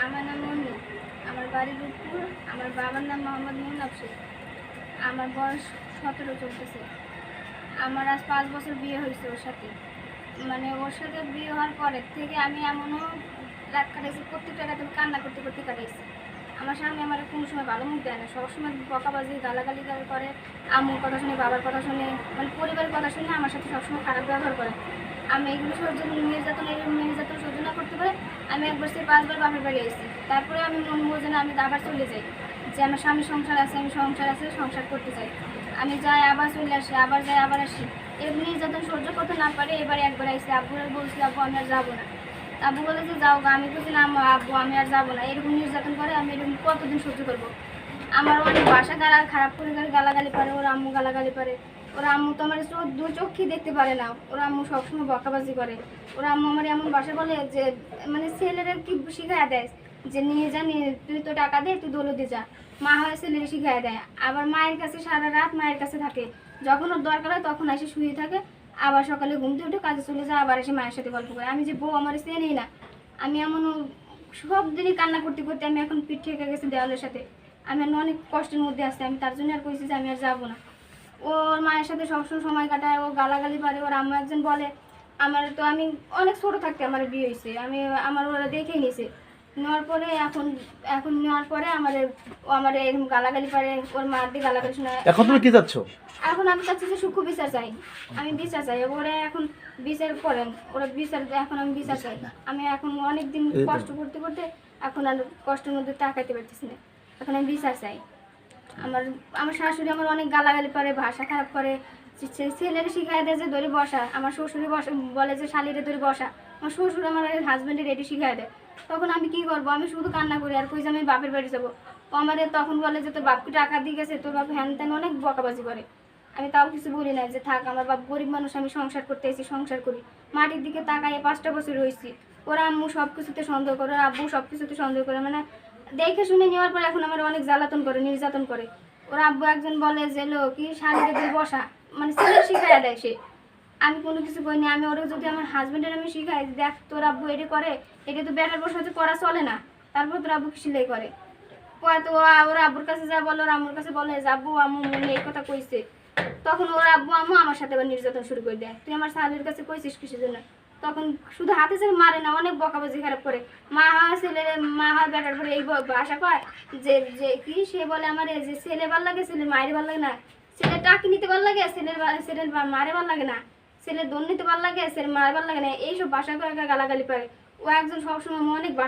আমার নাম মন্নি, আমার বাড়ি রূপপুর। আমার বাবার নাম মোহাম্মদ মুন্নাফ শেখ। আমার বয়স 17 চলতেছে। আমার আজ 5 বছর বিয়ে হয়েছে ওর সাথে। মানে ওর সাথে বিয়ে হওয়ার পরের থেকে আমি এমনও রাত কাটাইছি, প্রত্যেকটা রাত আমি কান্না করতে করতে কাটাইছি। আমার স্বামী আমার কোনো সময় ভালো মুখ দেয় না, সবসময় বকাবাজি গালাগালি করে। আম্মুর কথা শুনে, বাবার কথা শুনে, মানে পরিবারের কথা শুনে আমার সাথে সবসময় খারাপ ব্যবহার করে। আমি এগুলো নির্যাতন সহ্য না করতে পারে আমি একবার সে 5 বার বাপের বাড়ি এসেছি। তারপরে আমি মন বোঝে না, আমি আবার চলে যাই, যে আমার স্বামী সংসার আছে, আমি সংসার করতে চাই। আমি যাই আবার চলে আসি, আবার যাই আবার আসি। এমনি নির্যাতন সহ্য করতে না পারে এবার একবার আইসি। আব্বুরা বলছি, আব্বু আমি আর যাবো না। আব্বু বলে যে যাও গা। আমি বলছি না আব্বু আমি আর যাবো না। এরকম নির্যাতন করে আমি এরকম কতদিন সহ্য করবো? আমার অনেক বাসা খারাপ করে গালাগালি পারে, ওর আম্মু গালাগালি পারে। ওর আম্মু তো আমার দু চোখই দেখতে পারে না। ওর আম্মু সবসময় বকাবাজি করে। ওর আম্মু আমার এমন বাসা বলে যে মানে ছেলেরা কি শিখায় দেয় যে নিয়ে যা, তুই তো টাকা দে, তুই দৌলতে যা। মা হয় ছেলেরা শিখায় দেয়। আবার মায়ের কাছে সারা রাত মায়ের কাছে থাকে। যখন ওর দরকার হয় তখন এসে শুয়ে থাকে। আবার সকালে ঘুমতে উঠে কাজে চলে যায়, আবার এসে মায়ের সাথে গল্প করে। আমি যে বউ আমার চেনেই না। আমি এমন সব দিনই কান্না করতে করতে আমি এখন পিঠ ঠেকে গেছি দেওয়ালের সাথে। আমি অনেক কষ্টের মধ্যে আছি। আমি তার জন্য আর কইছি যে আমি আর যাবো না। ওর মায়ের সাথে সবসময় সময় কাটায়, ও গালাগালি পারে। ওর আম্মু একজন বলে, আমার তো আমি অনেক ছোট থাকতে আমার বিয়ে হয়েছে, আমার ওরা দেখেই নিয়েছে। নেওয়ার পরে এখন এখন নেওয়ার পরে আমার এরকম গালাগালি পারে। ওর মার দিয়ে গালাগালি শোনা। এখন তুমি কি চাচ্ছ? এখন আমি চাচ্ছি যে সূক্ষ্ম বিচার চাই। আমি বিচার চাই। ওরা এখন বিচার করেন, ওরা বিচার, এখন আমি বিচার চাই। আমি এখন অনেক দিন কষ্ট করতে করতে এখন আর কষ্টের মধ্যে তাকাইতে পারতেছি না। এখন আমি বিচার চাই। আমার আমার শাশুড়ি আমার অনেক গালাগালি করে, ভাষা খারাপ করে। ছেলেরা শিখাই দেয় যে ধরে বসা। আমার শ্বশুরে বলে যে শালিরে ধরে বসা। আমার শ্বশুর আমার হাজব্যান্ডের এটি শিখাই দেয়। তখন আমি কি করবো? আমি শুধু কান্না করি আর কই যে আমি বাপের বাড়ি যাবো। ও আমাদের তখন বলে যে তোর বাপকে টাকা দিয়ে গেছে, তোর বাপ হ্যান ত্যান অনেক বকাবাজি করে। আমি তাও কিছু বলি না, যে থাক, আমার বাপ গরিব মানুষ, আমি সংসার করতে এসেছি, সংসার করি। মাটির দিকে তাকাই 5টা বছর রয়েছি। ওরা আম্মু সব কিছুতে সন্দেহ করে, ওরা আব্বু সব কিছুতে সন্দেহ করে। মানে দেখে শুনে নেওয়ার পর এখন আমার অনেক জ্বালাতন করে, নির্যাতন করে। ওর আব্বু একজন বলে যে কি শালিরে দিয়ে বসা, মানে ছেলে শিখাইয়া দেয় সে। আমি কোনো কিছু করিনি। আমি ওরা যদি আমার হাজবেন্ডের আমি শিখাই, দেখ তোর আব্বু এটি করে, এটা তো বেটার বসে হচ্ছে করা চলে না, তারপর তোর আব্বু সিলাই করে। পরে তো ওর আব্বুর কাছে যা বলো, ওর আম্মুর কাছে বলে যে আব্বু আম্মু মনে এই কথা কইছে। তখন ওর আব্বু আম্মু আমার সাথে আবার নির্যাতন শুরু করে দেয়, তুই আমার শালির কাছে কইছিস কিসের জন্য? তখন শুধু হাতে ছেড়ে মারে না, অনেক বকাবাজি খারাপ করে। মা হয় ছেলে, মা হয় বেটার পরে এই ভাষা কয় যে যে কি সে বলে আমার যে ছেলে ভাল লাগে, ছেলের মায়ের ভাল লাগে না। ছেলের টাকি নিতে ভাল লাগে, ছেলের মারে ভাল লাগে না। ছেলের দোন নিতে ভাল লাগে, ছেলের মায়ের ভাল লাগে না। এইসব ভাষা করে গালাগালি পারে। ও একজন সবসময় অনেক বাসা